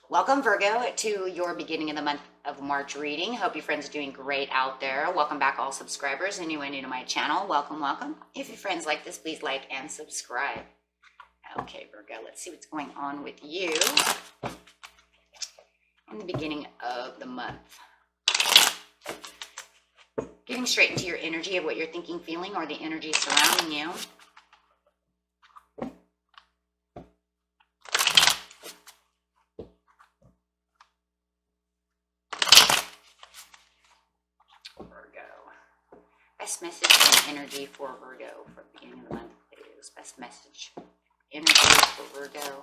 Welcome, Virgo, to your beginning of the month of March reading. Hope your friends are doing great out there. Welcome back, all subscribers. Anyone new to my channel, welcome, welcome. If your friends like this, please like and subscribe. Okay, Virgo, let's see what's going on with you in the beginning of the month. Getting straight into your energy of what you're thinking, feeling, or the energy surrounding you. Best message and energy for Virgo for the beginning of the month, please. Best message, energy for Virgo.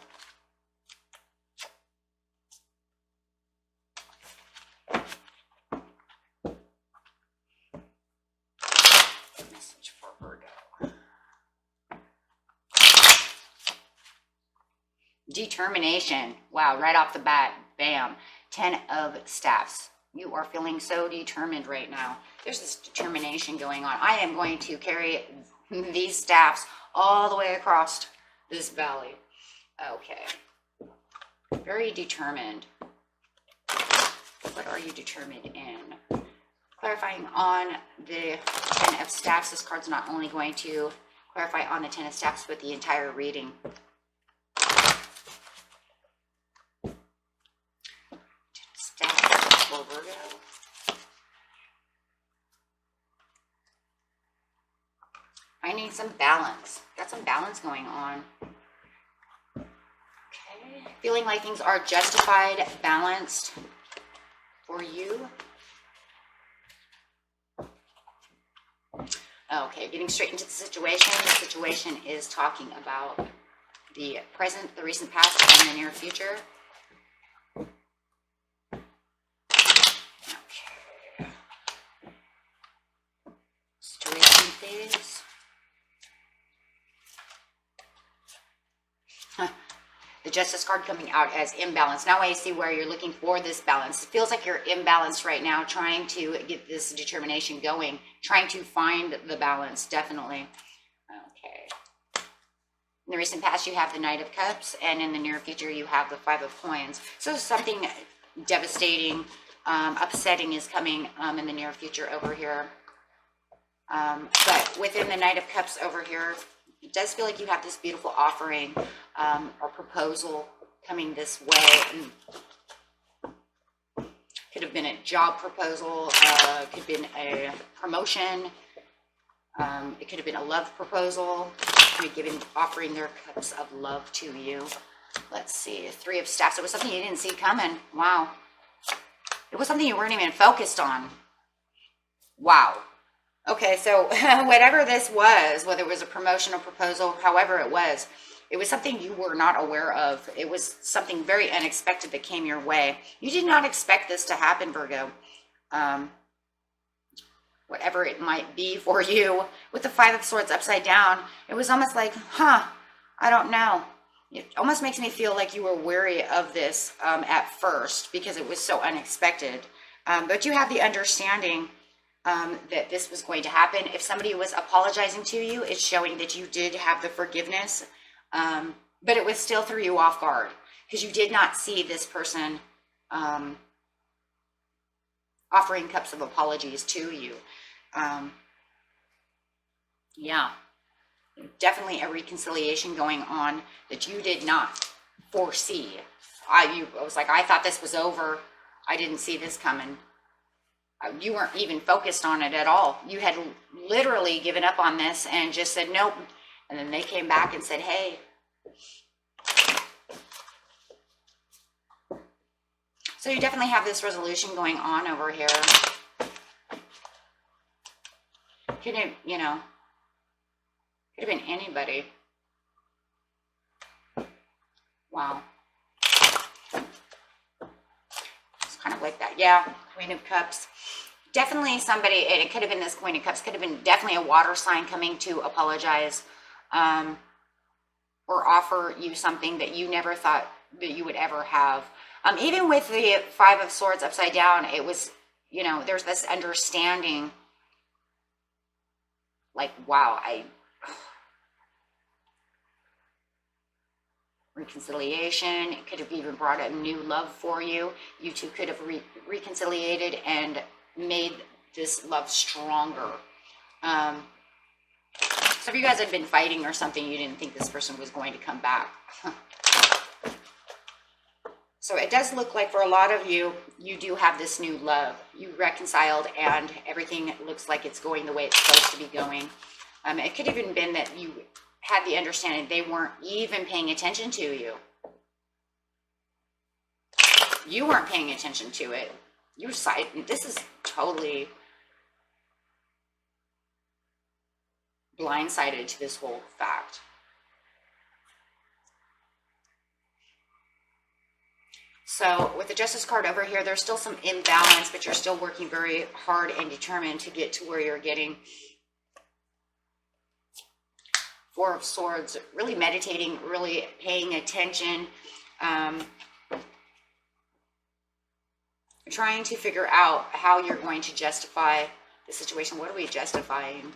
Message for Virgo. Determination. Wow, right off the bat, bam. 10 of Staffs. You are feeling so determined right now. There's this determination going on. I am going to carry these staffs all the way across this valley. Okay. Very determined. What are you determined in? Clarifying on the 10 of Staffs. This card's not only going to clarify on the 10 of Staffs, but the entire reading. Virgo. I need some balance. Got some balance going on. Okay. Feeling like things are justified, balanced for you. Okay, getting straight into the situation. The situation is talking about the present, the recent past, and the near future. The Justice card coming out as imbalance. Now I see where you're looking for this balance. It feels like you're imbalanced right now, trying to get this determination going, trying to find the balance, definitely. Okay. In the recent past, you have the Knight of Cups, and in the near future, you have the Five of Coins. So something devastating, upsetting is coming in the near future over here. But within the Knight of Cups over here, it does feel like you have this beautiful offering or proposal coming this way. Could have been a job proposal, could have been a promotion, it could have been a love proposal, offering their cups of love to you. Let's see, Three of Staffs. It was something you didn't see coming. Wow. It was something you weren't even focused on. Wow. Okay, so whatever this was, whether it was a promotion or proposal, however it was something you were not aware of. It was something very unexpected that came your way. You did not expect this to happen, Virgo. Whatever it might be for you, with the Five of Swords upside down, it was almost like, I don't know. It almost makes me feel like you were wary of this at first because it was so unexpected. But you have the understanding that this was going to happen. If somebody was apologizing to you, it's showing that you did have the forgiveness, but it was still threw you off guard because you did not see this person offering cups of apologies to you. Yeah, definitely a reconciliation going on that you did not foresee. I was like, I thought this was over. I didn't see this coming. You weren't even focused on it at all. You had literally given up on this and just said, nope. And then they came back and said, hey. So you definitely have this resolution going on over here. Could have, could have been anybody. Wow. It's kind of like that. Yeah, Queen of Cups. Definitely somebody, it could have been this Queen of Cups, could have been definitely a water sign coming to apologize or offer you something that you never thought that you would ever have. Even with the Five of Swords upside down, it was, there's this understanding like, wow, reconciliation. It could have even brought a new love for you. You two could have reconciliated and made this love stronger. So if you guys had been fighting or something, you didn't think this person was going to come back. So it does look like for a lot of you, you do have this new love. You reconciled and everything looks like it's going the way it's supposed to be going. It could have even been that you had the understanding they weren't even paying attention to you. You weren't paying attention to it. This is totally blindsided to this whole fact. So with the Justice card over here, there's still some imbalance, but you're still working very hard and determined to get to where you're getting. Four of Swords, really meditating, really paying attention, trying to figure out how you're going to justify the situation. What are we justifying?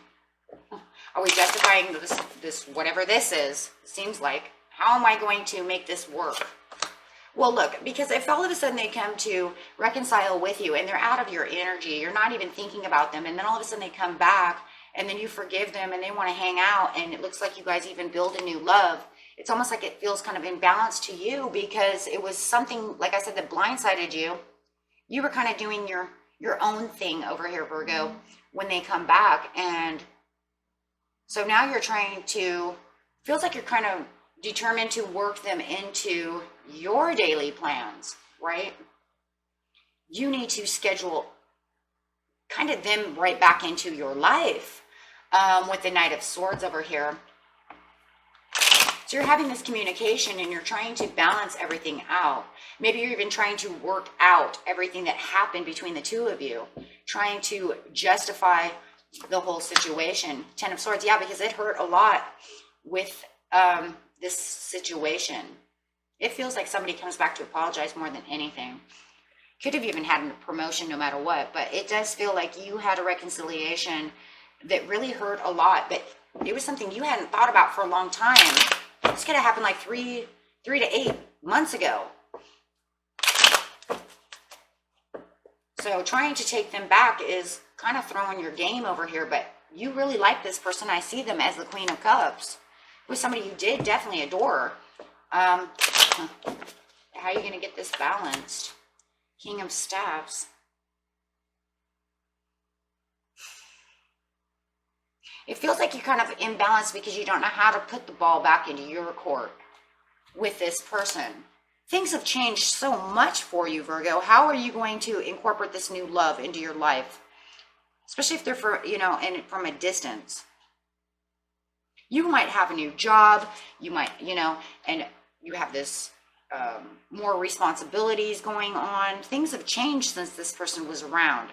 Are we justifying this whatever this is? Seems like. How am I going to make this work? Well, look, because if all of a sudden they come to reconcile with you and they're out of your energy, you're not even thinking about them, and then all of a sudden they come back and then you forgive them and they want to hang out and it looks like you guys even build a new love, it's almost like it feels kind of imbalanced to you because it was something, like I said, that blindsided you. You were kind of doing your own thing over here, Virgo, when they come back. And so now you're trying to, feels like you're kind of determined to work them into your daily plans, right? You need to schedule kind of them right back into your life with the Knight of Swords over here. So you're having this communication and you're trying to balance everything out. Maybe you're even trying to work out everything that happened between the two of you, trying to justify the whole situation. Ten of Swords, yeah, because it hurt a lot with this situation. It feels like somebody comes back to apologize more than anything. Could have even had a promotion no matter what, but it does feel like you had a reconciliation that really hurt a lot, but it was something you hadn't thought about for a long time. This could have happened like 3 to 8 months ago. So trying to take them back is kind of throwing your game over here, but you really like this person. I see them as the Queen of Cups. With somebody you did definitely adore. How are you going to get this balanced? King of Staffs. It feels like you're kind of imbalanced because you don't know how to put the ball back into your court with this person. Things have changed so much for you, Virgo. How are you going to incorporate this new love into your life? Especially if they're and from a distance. You might have a new job, you might, and you have this more responsibilities going on. Things have changed since this person was around.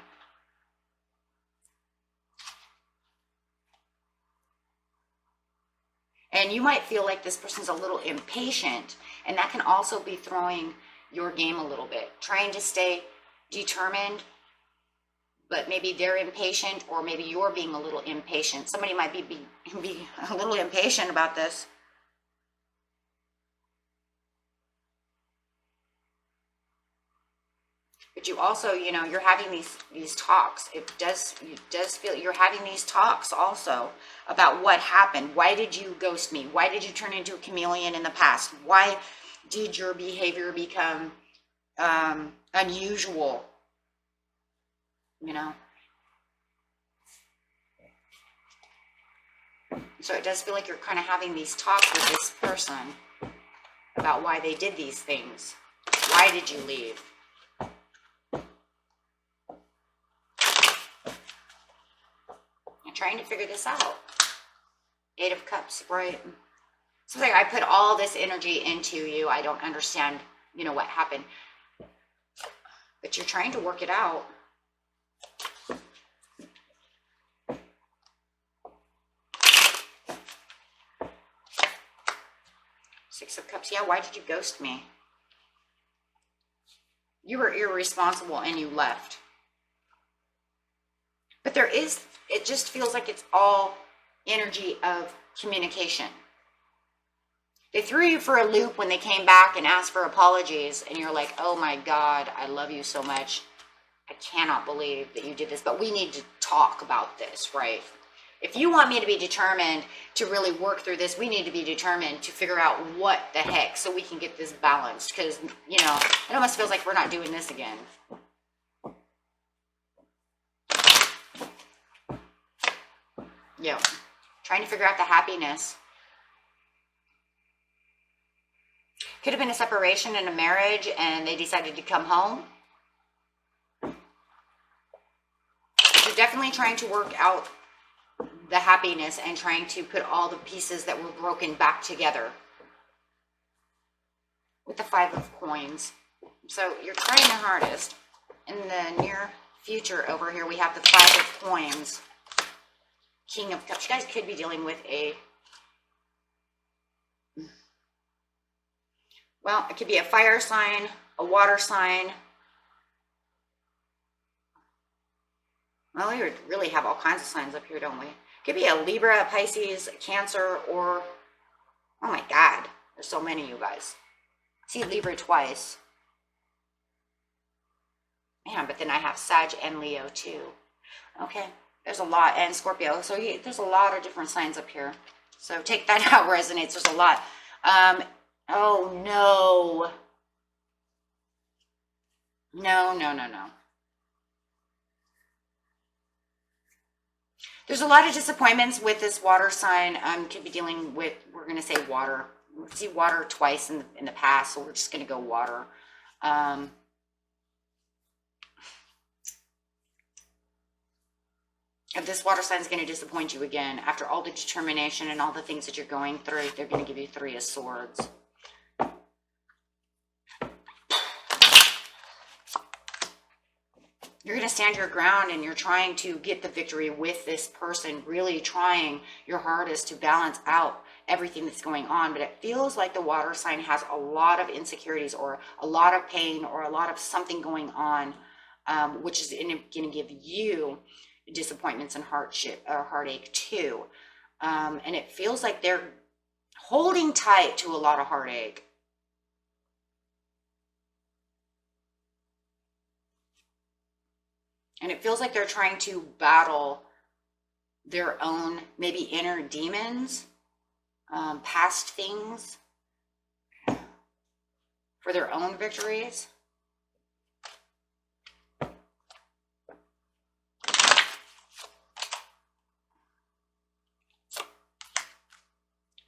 And you might feel like this person's a little impatient, and that can also be throwing your game a little bit, trying to stay determined, but maybe they're impatient, or maybe you're being a little impatient. Somebody might be a little impatient about this. But you also, you're having these talks. It does feel you're having these talks also about what happened. Why did you ghost me? Why did you turn into a chameleon in the past? Why did your behavior become unusual? So it does feel like you're kind of having these talks with this person about why they did these things. Why did you leave? I'm trying to figure this out. 8 of Cups, right? So like I put all this energy into you. I don't understand, what happened. But you're trying to work it out. Six of Cups. Yeah, why did you ghost me? You were irresponsible and you left. But it just feels like it's all energy of communication. They threw you for a loop when they came back and asked for apologies, and you're like, oh my God, I love you so much. I cannot believe that you did this, but we need to talk about this, right? If you want me to be determined to really work through this, we need to be determined to figure out what the heck so we can get this balanced, because, you know, it almost feels like we're not doing this again. Yeah, trying to figure out the happiness. Could have been a separation in a marriage and they decided to come home. You're definitely trying to work out the happiness and trying to put all the pieces that were broken back together. With the 5 of coins. So you're trying the hardest. In the near future over here, we have the 5 of coins. King of Cups. You guys could be dealing with a... Well, it could be a fire sign, a water sign. Well, we really have all kinds of signs up here, don't we? It could be a Libra, a Pisces, a Cancer, or... Oh my God, there's so many, you guys. I see Libra twice. Man, but then I have Sag and Leo too. Okay, there's a lot, and Scorpio. So there's a lot of different signs up here. So take that out, resonates. There's a lot. Oh, no. No. There's a lot of disappointments with this water sign. Could be dealing with, we're going to say water. We see water twice in the past, so we're just going to go water. If this water sign is going to disappoint you again, after all the determination and all the things that you're going through, they're going to give you 3 of Swords. You're going to stand your ground and you're trying to get the victory with this person, really trying your hardest to balance out everything that's going on. But it feels like the water sign has a lot of insecurities or a lot of pain or a lot of something going on, which is going to give you disappointments and hardship or heartache too. And it feels like they're holding tight to a lot of heartache. And it feels like they're trying to battle their own maybe inner demons, past things for their own victories.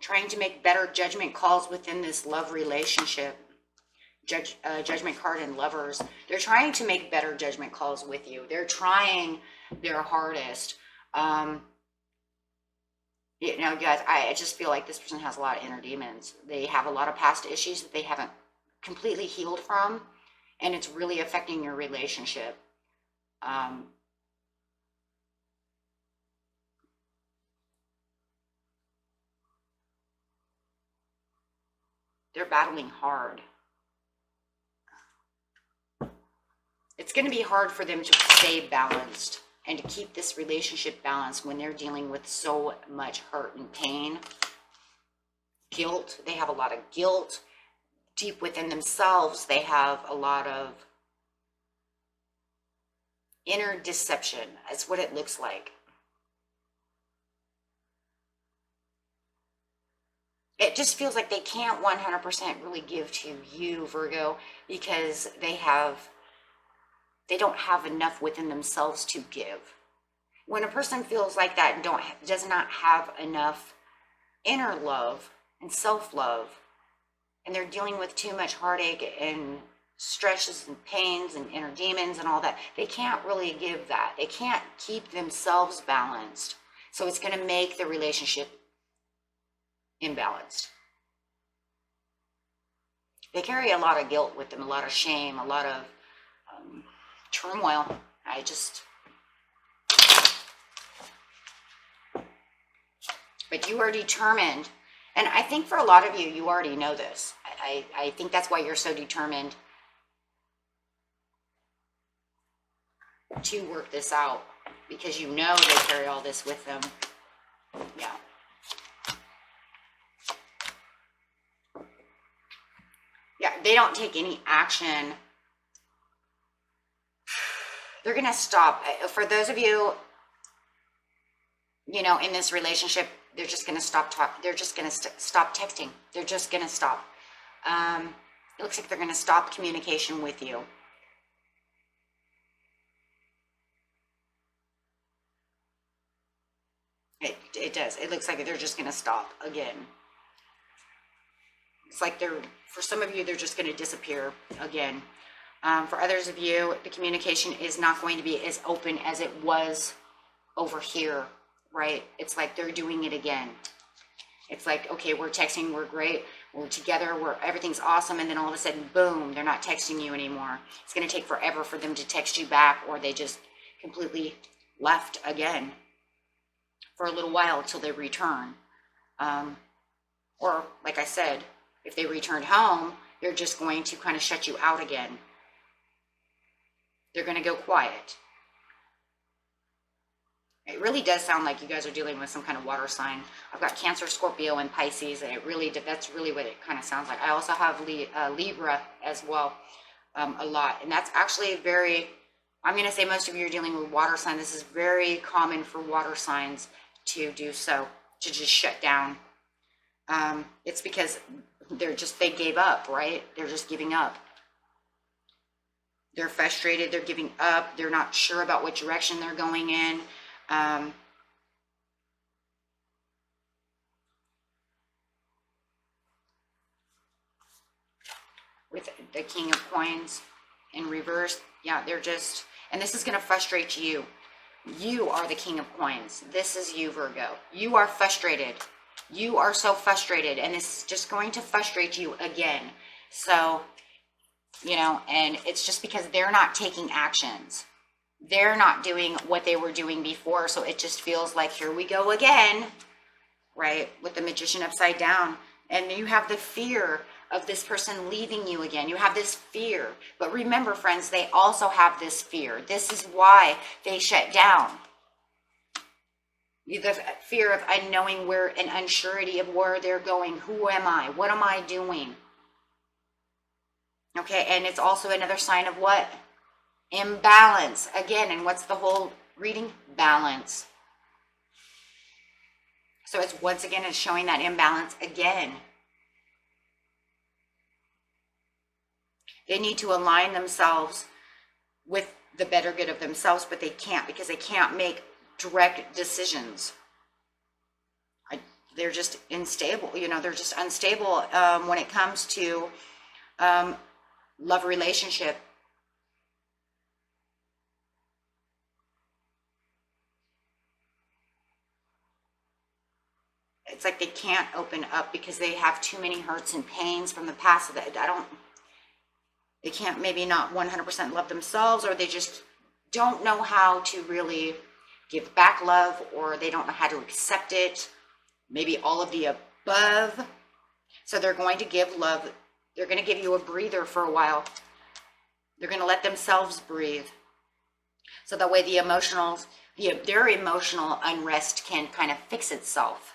Trying to make better judgment calls within this love relationship. Judgment card and Lovers. They're trying to make better judgment calls with you. They're trying their hardest. You know, guys, I just feel like this person has a lot of inner demons. They have a lot of past issues that they haven't completely healed from, and it's really affecting your relationship. They're battling hard. It's going to be hard for them to stay balanced and to keep this relationship balanced when they're dealing with so much hurt and pain. Guilt. They have a lot of guilt. Deep within themselves, they have a lot of inner deception. That's what it looks like. It just feels like they can't 100% really give to you, Virgo, because they don't have enough within themselves to give. When a person feels like that and does not have enough inner love and self-love, and they're dealing with too much heartache and stresses and pains and inner demons and all that, they can't really give that. They can't keep themselves balanced. So it's going to make the relationship imbalanced. They carry a lot of guilt with them, a lot of shame, a lot of turmoil. But you are determined, and I think for a lot of you, you already know this. I think that's why you're so determined to work this out, because you know they carry all this with them. Yeah. they don't take any action, they're going to stop. For those of you, you know, in this relationship, they're just going to stop they're just going to stop texting. They're just going to stop. It looks like they're going to stop communication with you. It does. It looks like they're just going to stop again. It's like for some of you, they're just going to disappear again. For others of you, the communication is not going to be as open as it was over here, right? It's like they're doing it again. It's like, okay, we're texting, we're great, we're together, everything's awesome, and then all of a sudden, boom, they're not texting you anymore. It's going to take forever for them to text you back, or they just completely left again for a little while until they return. Or, like I said, if they returned home, they're just going to kind of shut you out again. They're going to go quiet. It really does sound like you guys are dealing with some kind of water sign. I've got Cancer, Scorpio, and Pisces, and that's really what it kind of sounds like. I also have Libra as well, a lot. And that's actually I'm going to say most of you are dealing with water sign. This is very common for water signs to do so, to just shut down. It's because they gave up, right? They're just giving up. They're frustrated, they're giving up, they're not sure about what direction they're going in. With the King of Coins in reverse, yeah, they're just, and this is going to frustrate you. You are the King of Coins. This is you, Virgo. You are frustrated. You are so frustrated, and it's just going to frustrate you again. So, you know, and it's just because they're not taking actions. They're not doing what they were doing before, so it just feels like, here we go again, right? With the Magician upside down. And you have the fear of this person leaving you again. You have this fear. But remember, friends, they also have this fear. This is why they shut down. The fear of unknowing where, and unsurety of where they're going. Who am I? What am I doing? Okay, and it's also another sign of what? Imbalance. Again, and what's the whole reading? Balance. So it's once again, it's showing that imbalance again. They need to align themselves with the better good of themselves, but they can't, because they can't make direct decisions. They're just unstable, you know, they're just unstable when it comes to love relationship. It's like they can't open up because they have too many hurts and pains from the past. They can't maybe not 100% love themselves, or they just don't know how to really give back love, or they don't know how to accept it. Maybe all of the above. So they're going to give love. They're going to give you a breather for a while. They're going to let themselves breathe. So that way their emotional unrest can kind of fix itself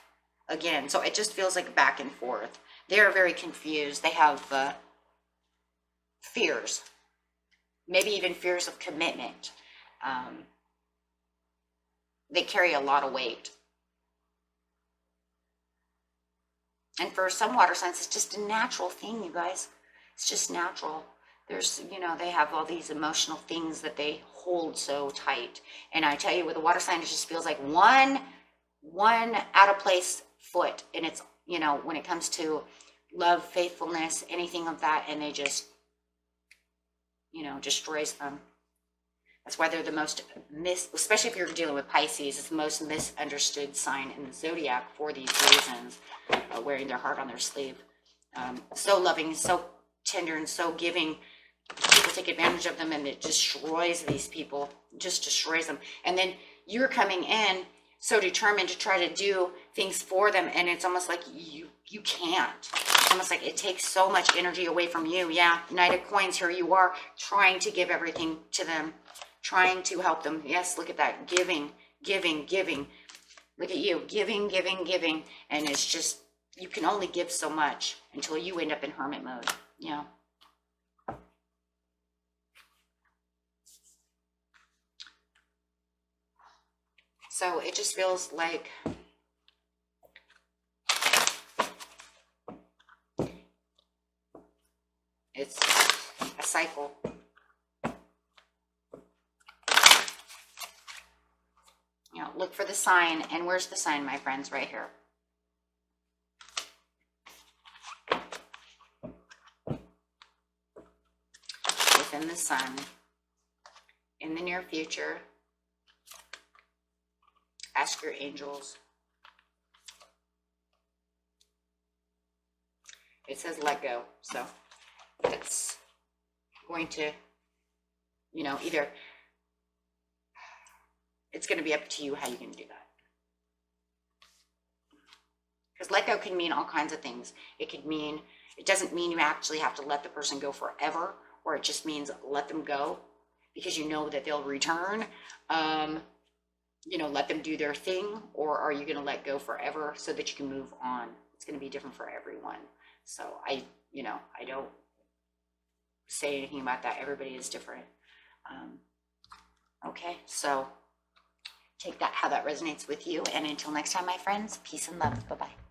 again. So it just feels like back and forth. They're very confused. They have fears, maybe even fears of commitment. They carry a lot of weight. And for some water signs, it's just a natural thing, you guys. It's just natural. There's, you know, they have all these emotional things that they hold so tight. And I tell you, with a water sign, it just feels like one out of place foot. And it's, you know, when it comes to love, faithfulness, anything of that, and they just, you know, destroys them. That's why they're the most especially if you're dealing with Pisces, it's the most misunderstood sign in the zodiac for these reasons, wearing their heart on their sleeve. So loving, so tender, and so giving. People take advantage of them, and it destroys these people, just destroys them. And then you're coming in so determined to try to do things for them, and it's almost like you can't. It's almost like it takes so much energy away from you. Yeah, Knight of Coins, here you are trying to give everything to them, trying to help them. Yes, look at that, giving. Look at you, giving. And it's just, you can only give so much until you end up in hermit mode. Yeah, So it just feels like it's a cycle. You know, look for the sign. And where's the sign, my friends? Right here. Within the sun, in the near future, ask your angels. It says let go. So it's going to, you know, either it's going to be up to you how you can do that. Because let go can mean all kinds of things. It could mean, it doesn't mean you actually have to let the person go forever, or it just means let them go because you know that they'll return. You know, let them do their thing, or are you going to let go forever so that you can move on? It's going to be different for everyone. So I don't say anything about that. Everybody is different. Okay, so take that how that resonates with you. And until next time, my friends, peace and love. Bye-bye.